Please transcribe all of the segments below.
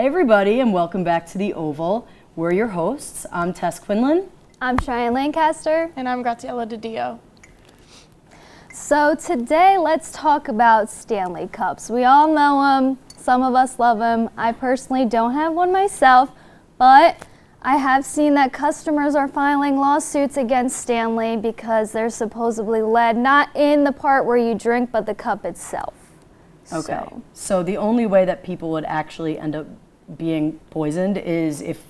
Hey everybody, and welcome back to The Oval. We're your hosts. I'm Tess Quinlan. I'm Cheyenne Lancaster. And I'm Graciela DiDio. So today, let's talk about Stanley Cups. We all know them. Some of us love them. I personally don't have one myself, but I have seen that customers are filing lawsuits against Stanley because there's supposedly lead, not in the part where you drink, but the cup itself. Okay. So the only way that people would actually end up being poisoned is if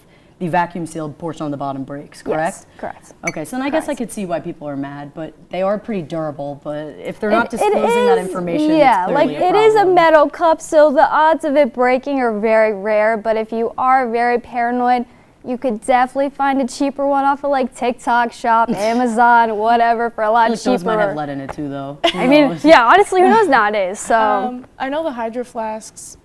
the vacuum sealed portion on the bottom breaks, correct? Yes, correct. Okay, so then I guess I could see why people are mad, but they are pretty durable, but if they're not disclosing that information, yeah, it's clearly like a it is a problem. metal cup, so the odds of it breaking are very rare, but if you are very paranoid, you could definitely find a cheaper one off of like TikTok Shop, Amazon, whatever, for a lot cheaper. Those might have lead in it too, though. I mean, yeah, honestly, who knows nowadays? So I know the Hydro Flasks,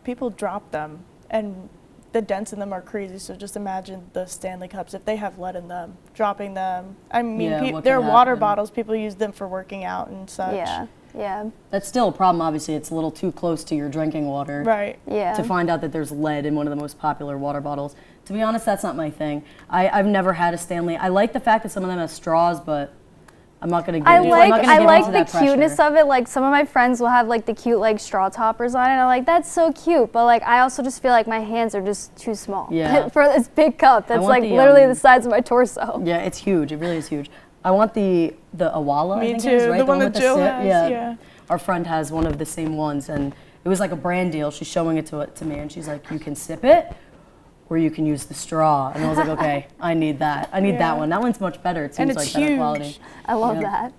people drop them, and the dents in them are crazy. So just imagine the Stanley Cups, if they have lead in them, dropping them. I mean, they're water bottles. People use them for working out and such. Yeah. That's still a problem. Obviously, it's a little too close to your drinking water. Right. Yeah. To find out that there's lead in one of the most popular water bottles. To be honest, that's not my thing. I've never had a Stanley. I like the fact that some of them have straws, but I'm not going to give I like into the that cuteness pressure. of it. Like some of my friends will have like the cute like straw toppers on it. And I'm like, that's so cute. But like I also just feel like my hands are just too small for this big cup. That's like literally the size of my torso. Yeah, it's huge. It really is huge. I want the Awala. Me I think too. it is, right? The one with that Jill sip. has. Yeah. Our friend has one of the same ones, and it was like a brand deal. She's showing it to me, and she's like, "You can sip it, or you can use the straw." And I was like, "Okay, I need that. I need that one. That one's much better. It seems like better quality." I love that.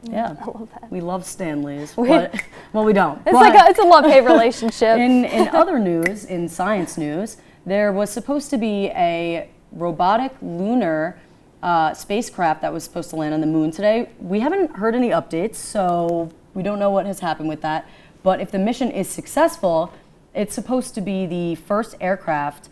Yeah, I love that. we love Stanleys, but we don't. It's a love-hate relationship. In other news, in science news, there was supposed to be a robotic lunar spacecraft that was supposed to land on the moon today. We haven't heard any updates, so we don't know what has happened with that. But if the mission is successful, it's supposed to be the first aircraft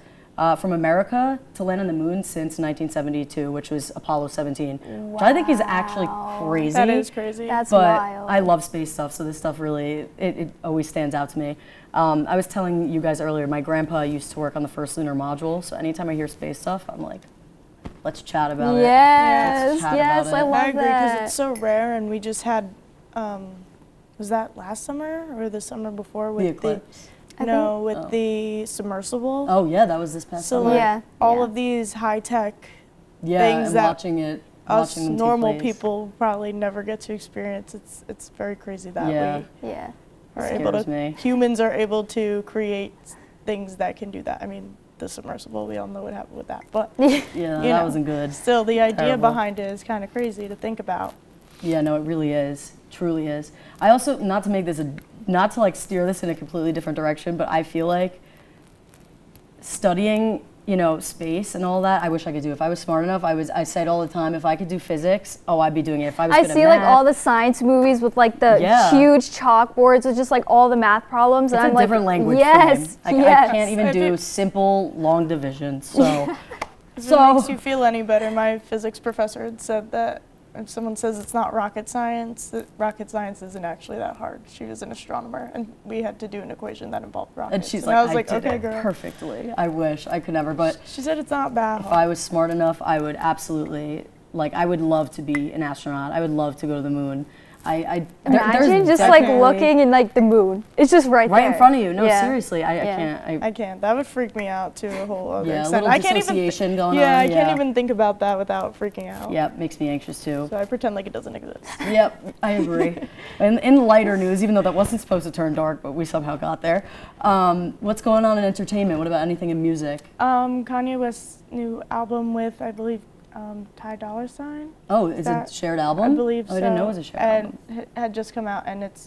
from America to land on the moon since 1972, which was Apollo 17, which I think is actually crazy. That is crazy. That's but wild. I love space stuff, so this stuff really, it always stands out to me. I was telling you guys earlier, my grandpa used to work on the first lunar module, so anytime I hear space stuff, I'm like, let's chat about it. Yes, I love I agree that. because it's so rare, and we just had, was that last summer or the summer before with The eclipse. the submersible. Oh yeah, that was this past So summer. like all of these high tech Yeah, things and that watching them us take normal place. people probably never get to experience. It's very crazy that we Yeah. are It able scares to. me. Humans are able to create things that can do that. I mean, the submersible, we all know what happened with that, but Yeah, that wasn't good. still, the idea Terrible. behind it is kind of crazy to think about. Yeah, no, it really is. Truly is. I also, not to like steer this in a completely different direction, but I feel like studying, space and all that, I wish I could do. If I was smart enough, I say it all the time, if I could do physics, I'd be doing it. If I was good at see like math, all the science movies with like the huge chalkboards with just like all the math problems. it's and I'm a different language yes, for me. yes. I can't even do simple long division, so. If it makes you feel any better, my physics professor had said that if someone says it's not rocket science, that rocket science isn't actually that hard. She was an astronomer, and we had to do an equation that involved rockets. And she's I was like, did okay, it girl. perfectly. I wish I could never, but She said it's not bad. if I was smart enough, I would absolutely, I would love to be an astronaut. I would love to go to the moon. Imagine just like looking in like the moon. It's just right there. in front of you. No, seriously, I can't. I can't. That would freak me out to a whole other A extent. little I can't dissociation even. going on. I can't even think about that without freaking out. Yeah, makes me anxious too. So I pretend like it doesn't exist. Yep, I agree. And in lighter news, even though that wasn't supposed to turn dark, but we somehow got there. What's going on in entertainment? What about anything in music? Kanye West's new album with, I believe, Ty Dolla $ign. Oh, is it a shared album? I believe so. I didn't know it was a shared album. And had just come out, and it's,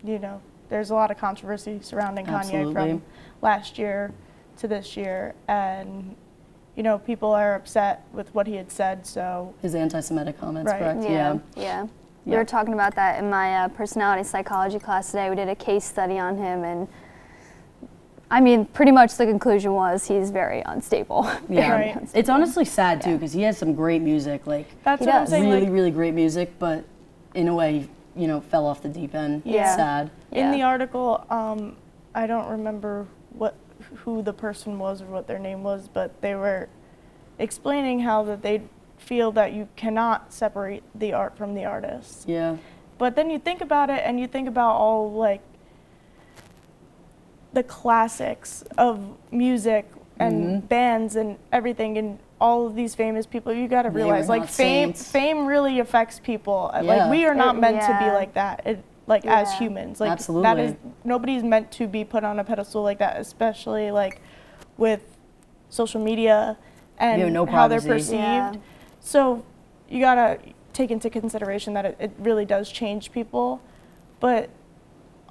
there's a lot of controversy surrounding Kanye from last year to this year, and people are upset with what he had said. So his anti-Semitic comments, Right. correct? Yeah. We were talking about that in my personality psychology class today. We did a case study on him, and I mean, pretty much the conclusion was he's very unstable. Yeah, Right. it's honestly sad too because he has some great music, That's He what I'm does. saying. really, really great music, but in a way, fell off the deep end. Yeah. Sad. In the article, I don't remember who the person was or what their name was, but they were explaining how that they feel that you cannot separate the art from the artist. Yeah. But then you think about it and you think about all like the classics of music and bands and everything and all of these famous people. You got to realize like fame really affects people. Yeah. Like we are not meant to be like that. As humans. Like absolutely. that is nobody's meant to be put on a pedestal like that, especially like with social media and how they're perceived. Yeah. So you gotta take into consideration that it really does change people. But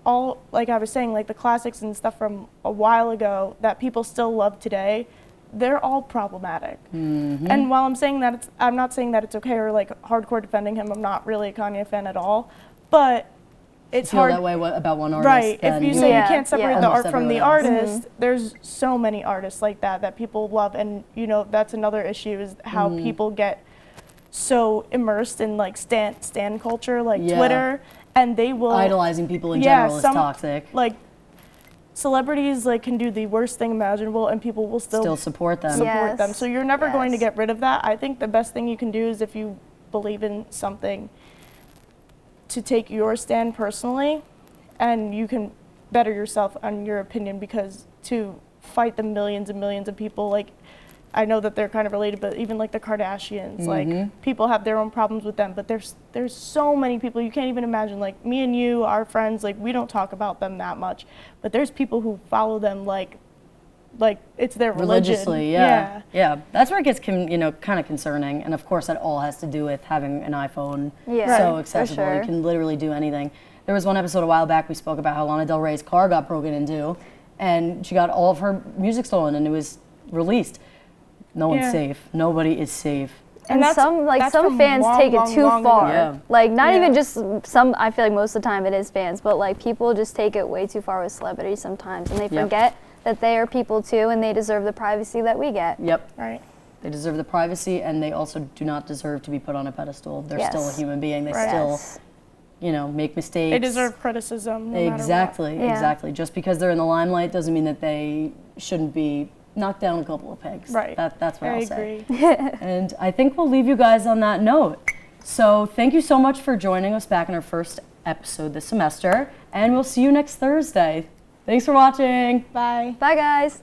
all, like I was saying, like the classics and stuff from a while ago that people still love today, they're all problematic. And while I'm saying that, I'm not saying that it's okay or like hardcore defending him. I'm not really a Kanye fan at all. But it's feel hard that way about one artist. Right. If you say you can't separate the art from the everyone artist, there's so many artists like that people love. And, you know, that's another issue is how people get so immersed in like stan culture, like Twitter, and they will idolizing people in general is toxic. Like celebrities like can do the worst thing imaginable and people will still support them. Support them. So you're never going to get rid of that. I think the best thing you can do is if you believe in something to take your stand personally and you can better yourself on your opinion, because to fight the millions and millions of people, like I know that they're kind of related, but even like the Kardashians, like people have their own problems with them, but there's so many people you can't even imagine. Like me and you, our friends, like we don't talk about them that much, but there's people who follow them like it's their religion. Religiously, yeah. That's where it gets kind of concerning, and of course that all has to do with having an iPhone so accessible. You can literally do anything. There was one episode a while back we spoke about how Lana Del Rey's car got broken into, and she got all of her music stolen, and it was released. No one's safe. Nobody is safe. And some fans take it too far. Yeah. Like not even just some. I feel like most of the time it is fans, but like people just take it way too far with celebrities sometimes, and they forget that they are people too, and they deserve the privacy that we get. Yep. Right. They deserve the privacy, and they also do not deserve to be put on a pedestal. They're still a human being. They still, make mistakes. They deserve criticism. No exactly. Exactly. Just because they're in the limelight doesn't mean that they shouldn't be knocked down a couple of pegs. Right. That's what I'll say. I agree. And I think we'll leave you guys on that note. So thank you so much for joining us back in our first episode this semester, and we'll see you next Thursday. Thanks for watching. Bye. Bye, guys.